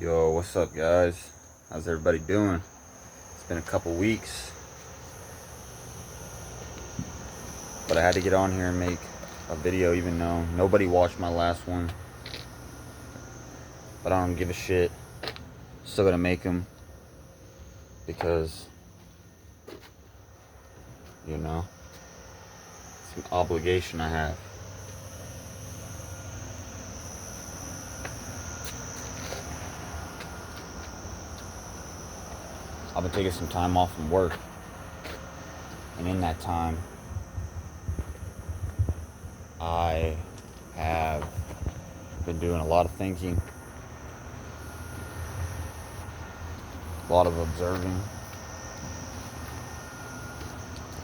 Yo, what's up, guys? How's everybody doing? It's been a couple weeks, but I had to get on here and make a video even though nobody watched my last one. But I don't give a shit. Still gonna make them because, you know, it's an obligation I have. I've been taking some time off from work, and in that time, I have been doing a lot of thinking, a lot of observing,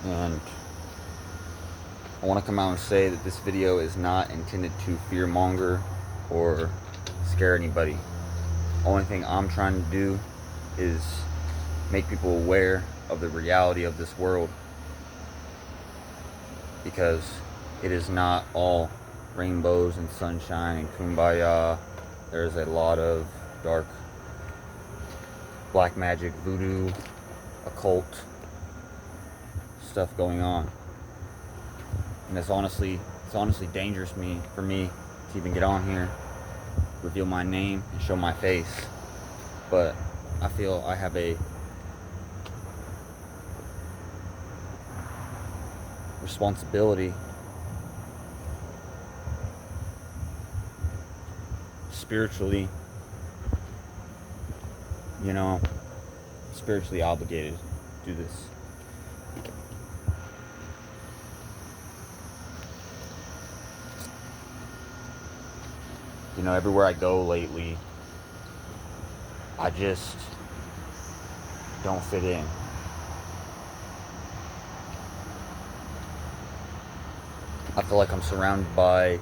and I want to come out and say that this video is not intended to fearmonger or scare anybody. The only thing I'm trying to do is make people aware of the reality of this world, because it is not all rainbows and sunshine and kumbaya. There's a lot of dark black magic, voodoo, occult stuff going on, and it's honestly dangerous for me to even get on here, reveal my name and show my face. But I feel I have a responsibility spiritually, spiritually obligated to do this. Everywhere I go lately, I just don't fit in. I feel like I'm surrounded by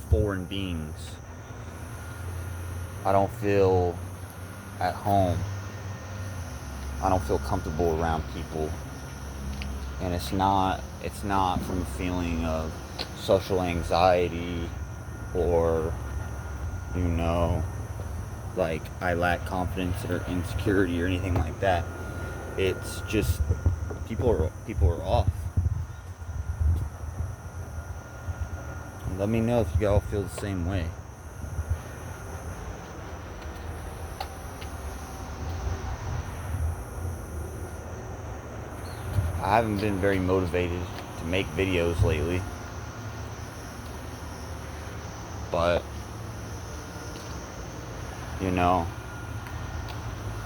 foreign beings. I don't feel at home. I don't feel comfortable around people. And it's not from a feeling of social anxiety or, like I lack confidence or insecurity or anything like that. It's just people are off. Let me know if you all feel the same way. I haven't been very motivated to make videos lately, but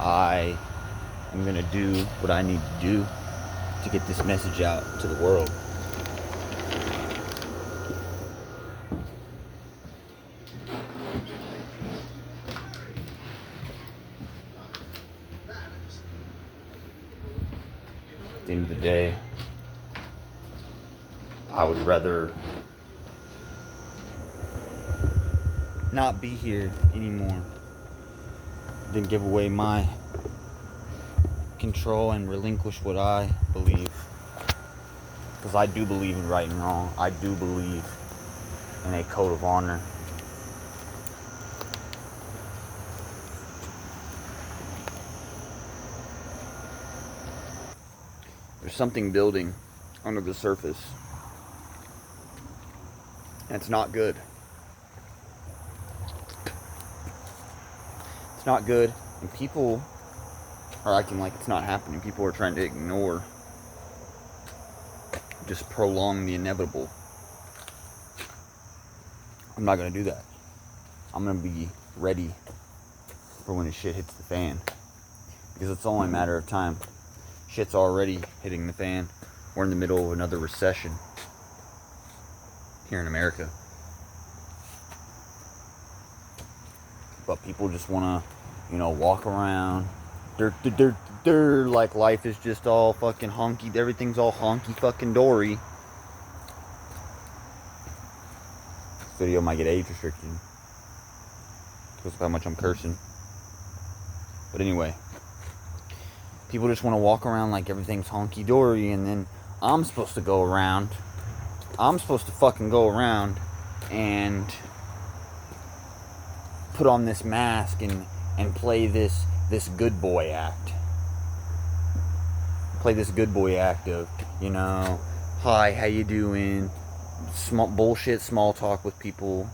I am gonna do what I need to do to get this message out to the world. At the end of the day, I would rather not be here anymore than give away my control and relinquish what I believe. Because I do believe in right and wrong. I do believe in a code of honor. There's something building under the surface, and it's not good. It's not good, and people are acting like it's not happening. People are trying to ignore, just prolong the inevitable. I'm not going to do that. I'm going to be ready for when the shit hits the fan, because it's only a matter of time. Shit's already hitting the fan. We're in the middle of another recession here in America. But people just want to, walk around. They're like life is just all fucking honky. Everything's all honky fucking dory. This video might get age restricted because of how much I'm cursing. But anyway, people just want to walk around like everything's honky dory, and then I'm supposed to fucking go around and put on this mask and and play this good boy act. Play this good boy act of, you know, hi, how you doing? Small talk with people.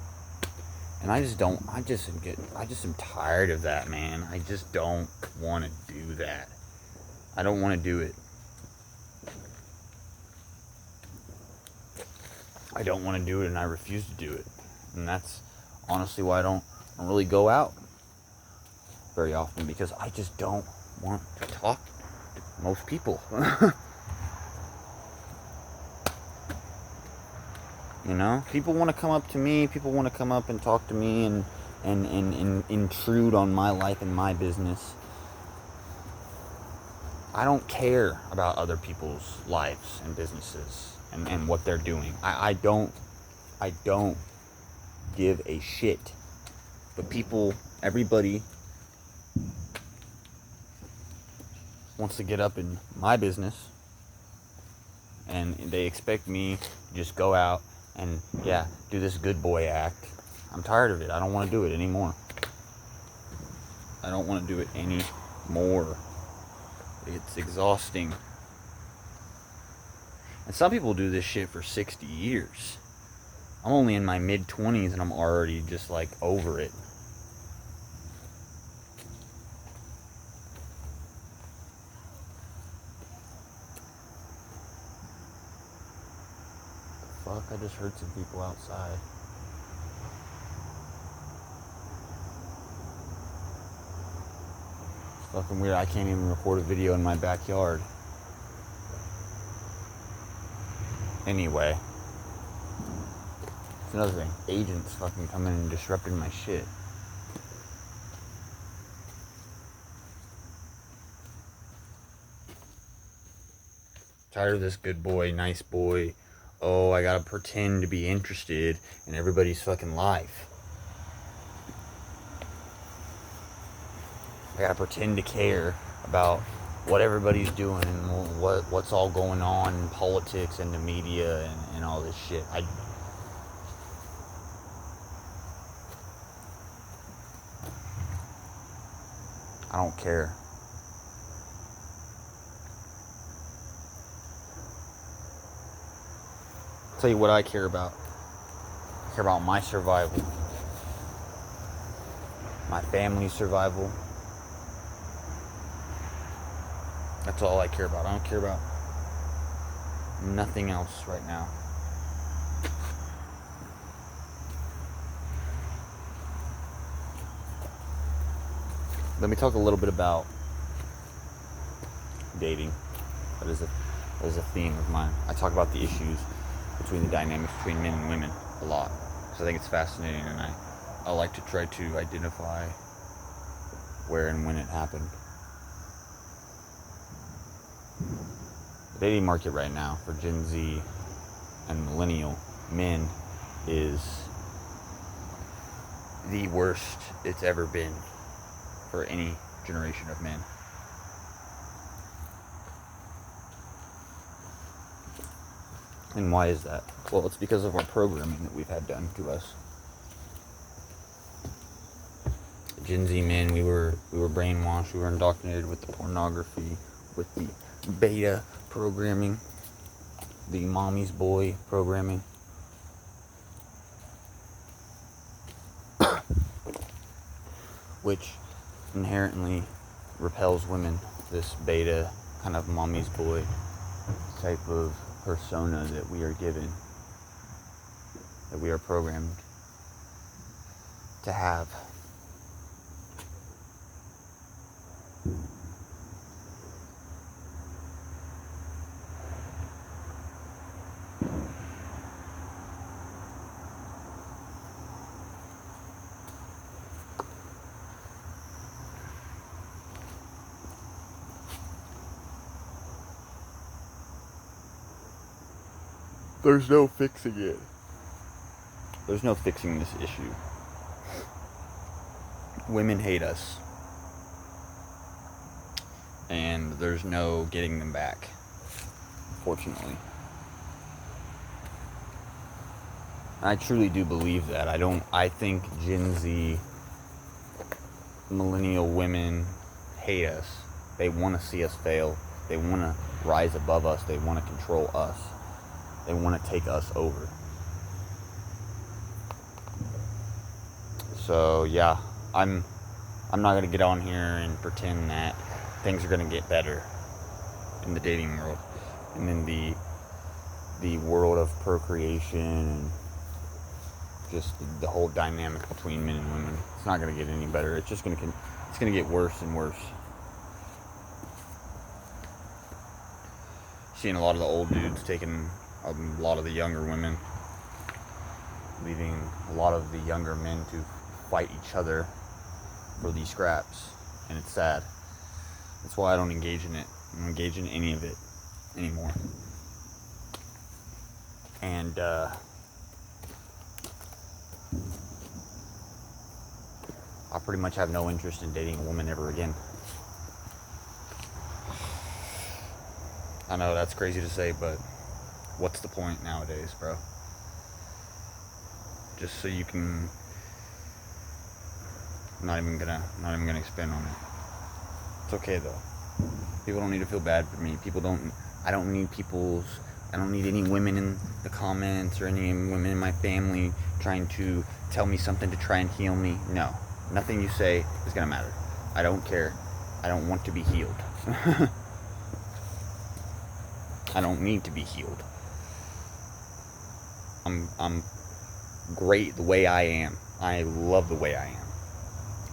And I just am tired of that, man. I just don't want to do that. I don't want to do it. I don't want to do it, and I refuse to do it. And that's honestly why I don't really go out very often, because I just don't want to talk to most people. You know, people want to come up to me, people want to come up and talk to me and intrude on my life and my business. I don't care about other people's lives and businesses and what they're doing. I don't give a shit. But everybody wants to get up in my business, and they expect me to just go out and, yeah, do this good boy act. I'm tired of it. I don't want to do it anymore. I don't want to do it anymore. It's exhausting. And some people do this shit for 60 years. I'm only in my mid-20s and I'm already just like over it. Fuck, I just heard some people outside. It's fucking weird. I can't even record a video in my backyard. Anyway. It's another thing. Agents fucking coming and disrupting my shit. Tired of this good boy, nice boy. Oh, I gotta pretend to be interested in everybody's fucking life. I gotta pretend to care about what everybody's doing and what's all going on in politics and the media and all this shit. I don't care. I'll tell you what I care about. I care about my survival. My family's survival. That's all I care about. I don't care about nothing else right now. Let me talk a little bit about dating. That is a theme of mine. I talk about the issues between the dynamics between men and women a lot, because I think it's fascinating, and I like to try to identify where and when it happened. The dating market right now for Gen Z and millennial men is the worst it's ever been for any generation of men. And why is that? Well, it's because of our programming that we've had done to us. Gen Z men, we were brainwashed, we were indoctrinated with the pornography, with the beta programming, the mommy's boy programming. Which inherently repels women, this beta kind of mommy's boy type of persona that we are given, that we are programmed to have. There's no fixing it. There's no fixing this issue. Women hate us. And there's no getting them back, fortunately. I truly do believe that. I think Gen Z millennial women hate us. They want to see us fail. They want to rise above us. They want to control us. They want to take us over. So yeah, I'm not gonna get on here and pretend that things are gonna get better in the dating world and in the world of procreation and just the whole dynamic between men and women. It's not gonna get any better. It's gonna get worse and worse. Seeing a lot of the old dudes taking a lot of the younger women, leaving a lot of the younger men to fight each other for these scraps, and it's sad. That's why I don't engage in it. I don't engage in any of it anymore. And I pretty much have no interest in dating a woman ever again. I know that's crazy to say, but what's the point nowadays, bro? Just so you can... I'm not even gonna expand on it. It's okay though. People don't need to feel bad for me. I don't need any women in the comments or any women in my family trying to tell me something to try and heal me. No. Nothing you say is gonna matter. I don't care. I don't want to be healed. I don't need to be healed. I'm great the way I am. I love the way I am.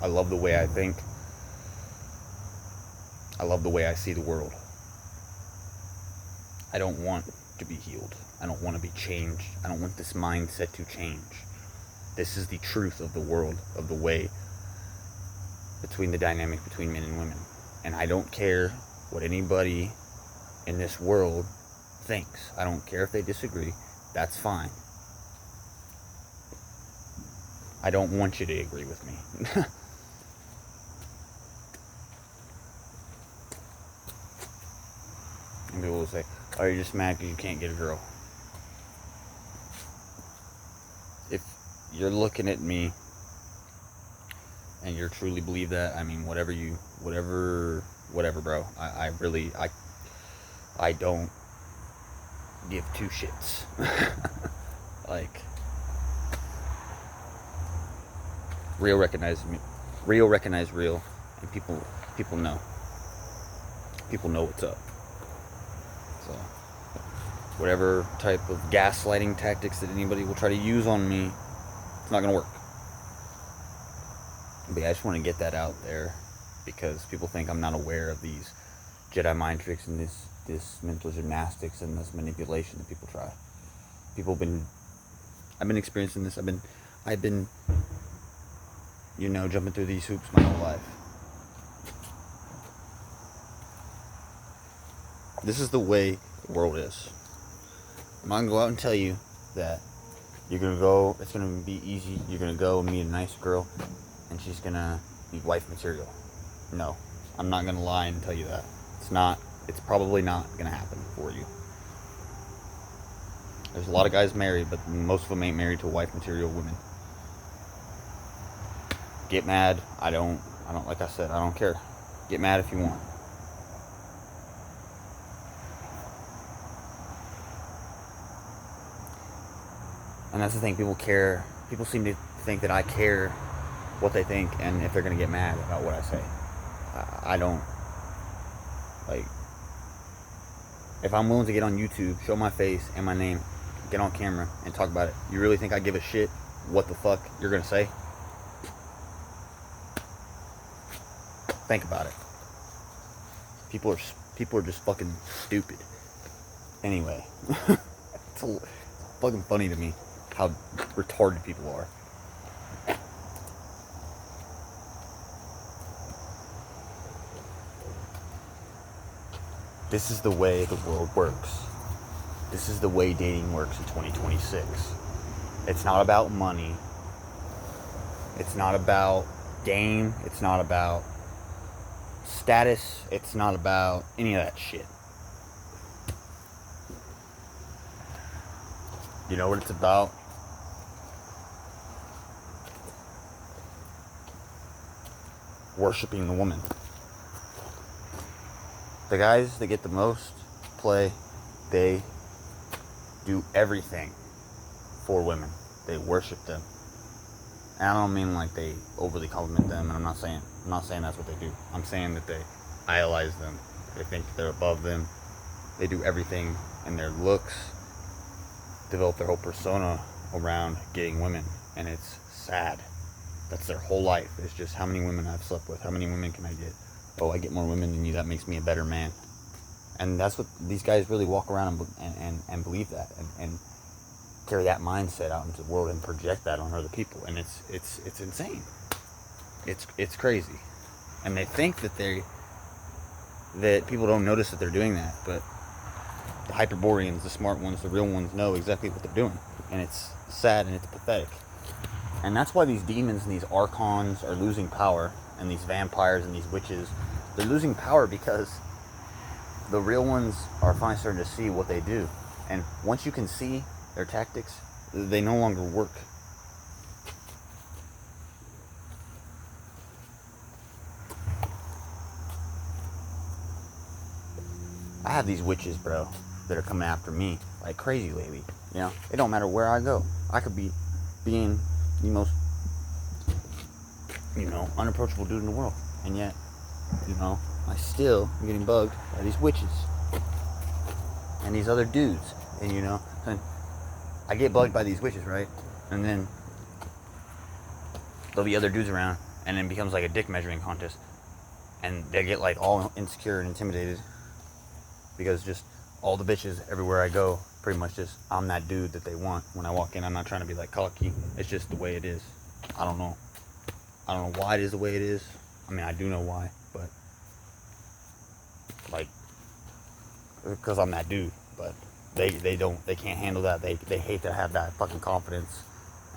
I love the way I think. I love the way I see the world. I don't want to be healed. I don't want to be changed. I don't want this mindset to change. This is the truth of the world, of the way between the dynamic between men and women. And I don't care what anybody in this world thinks. I don't care if they disagree. That's fine. I don't want you to agree with me. And people will say, oh, you're just mad because you can't get a girl. If you're looking at me and you truly believe that, I mean, whatever, bro. I don't give two shits. Like, real recognize real, and people know. People know what's up. So, whatever type of gaslighting tactics that anybody will try to use on me, it's not gonna work. But yeah, I just want to get that out there because people think I'm not aware of these Jedi mind tricks and this mental gymnastics and this manipulation that people try. I've been experiencing this. I've been, jumping through these hoops my whole life. This is the way the world is. I'm not gonna go out and tell you that it's gonna be easy. You're gonna go and meet a nice girl and she's gonna be wife material. No, I'm not gonna lie and tell you that. It's probably not gonna happen for you. There's a lot of guys married, but most of them ain't married to wife material women. Get mad. Like I said, I don't care. Get mad if you want. And that's the thing, people seem to think that I care what they think and if they're going to get mad about what I say. I don't. Like, if I'm willing to get on YouTube, show my face and my name, get on camera and talk about it, you really think I give a shit what the fuck you're going to say? Think about it. People are just fucking stupid. Anyway, it's fucking funny to me how retarded people are. This is the way the world works. This is the way dating works in 2026. It's not about money. It's not about game. It's not about status. It's not about any of that shit. You know what it's about? worshiping the woman. The guys that get the most play, they do everything for women. They worship them. And I don't mean like they overly compliment them, and I'm not saying that's what they do. I'm saying that they idolize them. They think they're above them. They do everything in their looks, develop their whole persona around getting women, and it's sad. That's their whole life. It's just how many women I've slept with, how many women can I get? Oh, I get more women than you, that makes me a better man. And that's what these guys really walk around and believe that, and carry that mindset out into the world and project that on other people. And it's insane. It's crazy. And they think that people don't notice that they're doing that, but the Hyperboreans, the smart ones, the real ones know exactly what they're doing. And it's sad and it's pathetic. And that's why these demons and these archons are losing power, and these vampires and these witches, they're losing power because the real ones are finally starting to see what they do. And once you can see their tactics, they no longer work. I have these witches, bro, that are coming after me like crazy lately. You know, it don't matter where I go. I could be being the most, unapproachable dude in the world, and yet, I still am getting bugged by these witches and these other dudes. And and I get bugged by these witches, right? And then there'll be other dudes around, and then it becomes like a dick measuring contest, and they get like all insecure and intimidated because just all the bitches everywhere I go, pretty much just, I'm that dude that they want. When I walk in, I'm not trying to be like cocky. It's just the way it is. I don't know why it is the way it is. I mean, I do know why, but like, because I'm that dude. But they can't handle that. They hate to have that fucking confidence,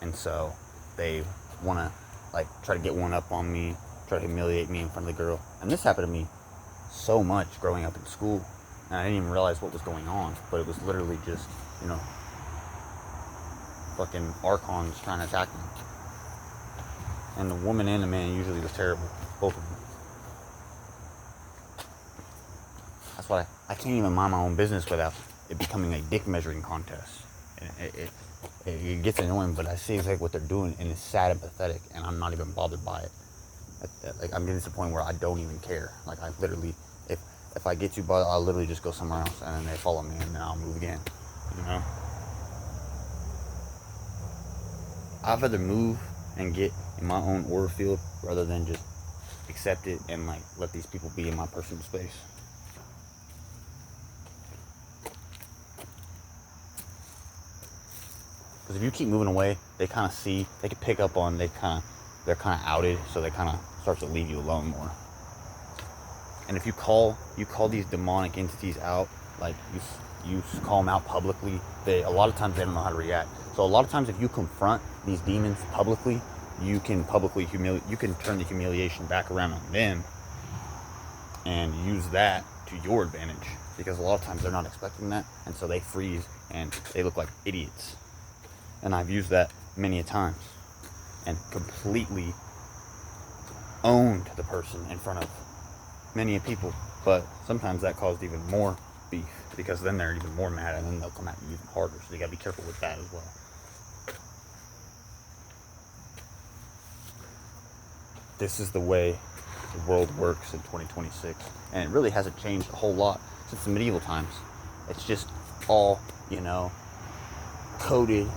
and so they want to like try to get one up on me, try to humiliate me in front of the girl. And this happened to me so much growing up in school, and I didn't even realize what was going on. But it was literally just, fucking archons trying to attack me. And the woman and the man usually was terrible, both of them. That's why I can't even mind my own business without it becoming a dick measuring contest. And it gets annoying, but I see exactly what they're doing, and it's sad and pathetic, and I'm not even bothered by it. Like, I'm getting to the point where I don't even care. Like, I literally, if I get too bothered, I'll literally just go somewhere else, and then they follow me, and then I'll move again. I'd rather move and get in my own aura field rather than just accept it and like let these people be in my personal space. Because if you keep moving away, they kind of see, they can pick up on, they're kind of outed, so they kind of start to leave you alone more. And if you call these demonic entities out, like you call them out publicly, a lot of times they don't know how to react. So a lot of times if you confront these demons publicly, you can turn the humiliation back around on them and use that to your advantage. Because a lot of times they're not expecting that, and so they freeze and they look like idiots. And I've used that many a times and completely owned the person in front of many people. But sometimes that caused even more beef, because then they're even more mad, and then they'll come at you even harder. So you gotta be careful with that as well. This is the way the world works in 2026, and it really hasn't changed a whole lot since the medieval times. It's just all, coated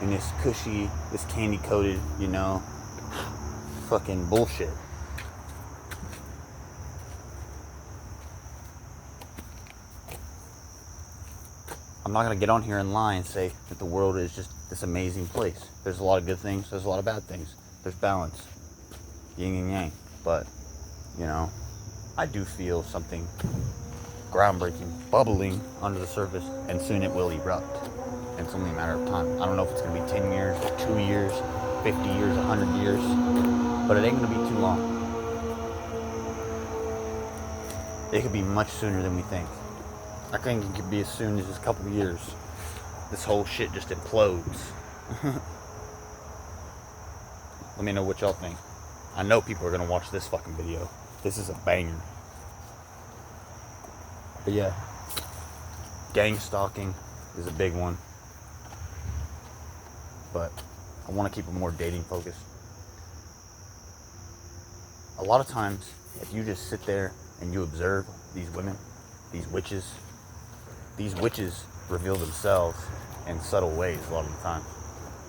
in this cushy, this candy coated, fucking bullshit. I'm not going to get on here and lie and say that the world is just this amazing place. There's a lot of good things, there's a lot of bad things. There's balance, yin and yang. But, I do feel something groundbreaking, bubbling under the surface, and soon it will erupt. And it's only a matter of time. I don't know if it's going to be 10 years, 2 years, 50 years, 100 years, but it ain't going to be too long. It could be much sooner than we think. I think it could be as soon as just a couple of years. This whole shit just implodes. Let me know what y'all think. I know people are gonna watch this fucking video. This is a banger. But yeah, gang stalking is a big one. But I want to keep it more dating focused. A lot of times, if you just sit there and you observe these women, these witches reveal themselves in subtle ways a lot of the time.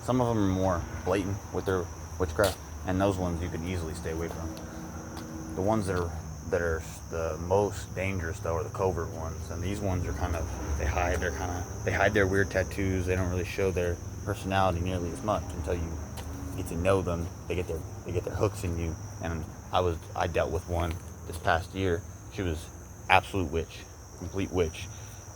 Some of them are more blatant with their witchcraft, and those ones you can easily stay away from. The ones that are the most dangerous though are the covert ones, and these ones are kind of they hide their weird tattoos. They don't really show their personality nearly as much until you get to know them. They get their hooks in you. And I dealt with one this past year. She was absolute witch, complete witch.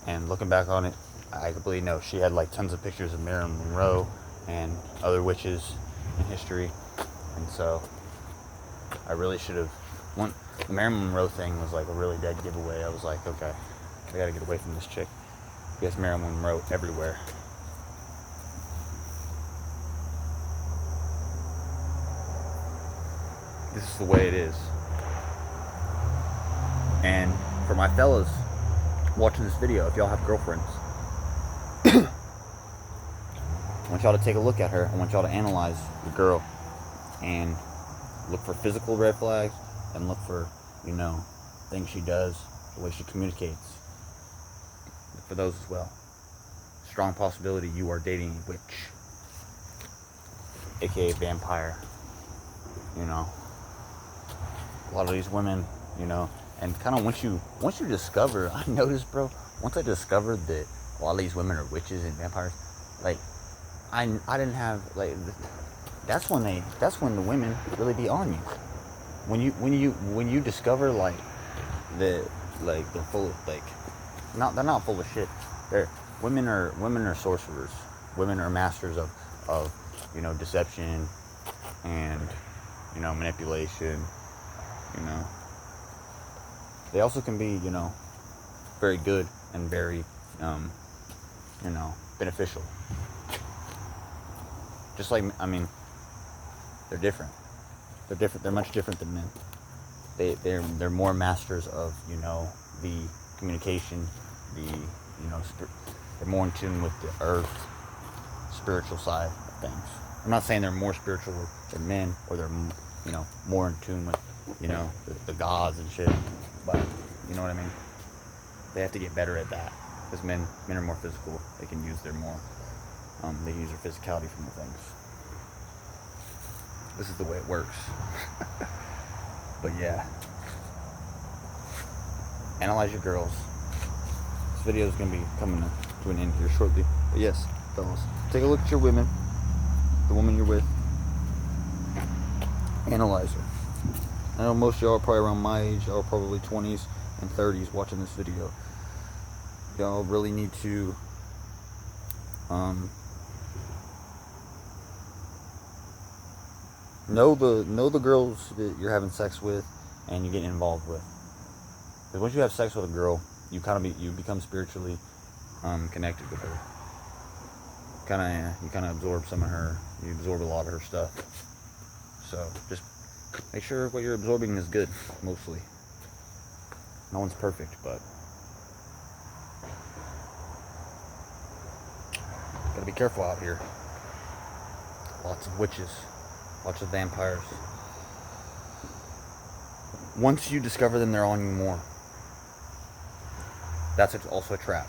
And looking back on it, I completely know she had like tons of pictures of Marilyn Monroe and other witches in history. And so I really should have. The Marilyn Monroe thing was like a really dead giveaway. I was like, okay, I gotta get away from this chick. Because Marilyn Monroe everywhere. This is the way it is. And for my fellas watching this video, if y'all have girlfriends, I want y'all to take a look at her. I want y'all to analyze your girl and look for physical red flags and look for, things she does, the way she communicates. Look for those as well. Strong possibility you are dating a witch, aka vampire. A lot of these women, and kind of once you discover, I noticed, bro, once I discovered that a lot of these women are witches and vampires, like, I didn't have, like, that's when the women really be on you. When you discover, like, they're full of, like, they're not full of shit. Women are sorcerers. Women are masters of deception and, manipulation. They also can be, very good and very, beneficial. Just like, they're different. They're different. They're much different than men. They're more masters of, the communication, they're more in tune with the earth, spiritual side of things. I'm not saying they're more spiritual than men, or they're, more in tune with, the gods and shit, but you know what I mean? They have to get better at that, because men are more physical. They can use their physicality from the things. This is the way it works. But yeah, analyze your girls. This video is going to be coming to an end here shortly. But yes, fellas, take a look at your women, the woman you're with. Analyze her. I know most of y'all are probably around my age. Y'all are probably 20s and 30s watching this video. Y'all really need to know the girls that you're having sex with and you're getting involved with. Because once you have sex with a girl, you become spiritually connected with her. You kind of absorb some of her. You absorb a lot of her stuff. So just make sure what you're absorbing is good, mostly. No one's perfect, but gotta be careful out here. Lots of witches, lots of vampires. Once you discover them, they're on you more. That's also a trap.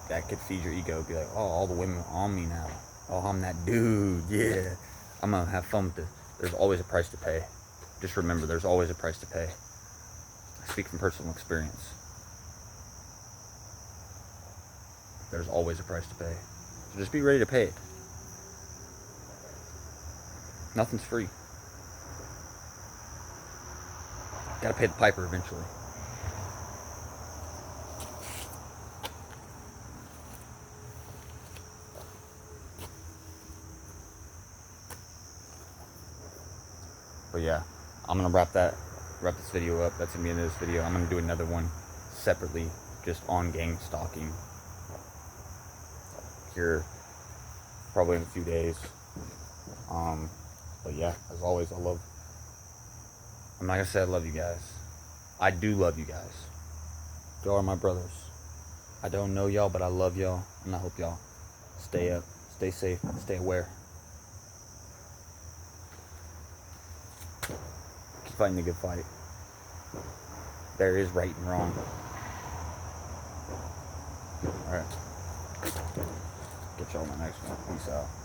That could feed your ego. Be like, oh, all the women are on me now. Oh, I'm that dude. Yeah, I'm gonna have fun with this. There's always a price to pay. Just remember, there's always a price to pay. I speak from personal experience. There's always a price to pay. So just be ready to pay it. Nothing's free. Gotta pay the piper eventually. But yeah, I'm gonna wrap this video up. That's gonna be the end of this video. I'm gonna do another one separately, just on gang stalking. Here, probably in a few days. But yeah, as always, I'm not gonna say I love you guys. I do love you guys. Y'all are my brothers. I don't know y'all, but I love y'all, and I hope y'all stay up, stay safe, stay aware. Keep fighting the good fight. There is right and wrong. Alright. Get y'all in the next one. Peace out.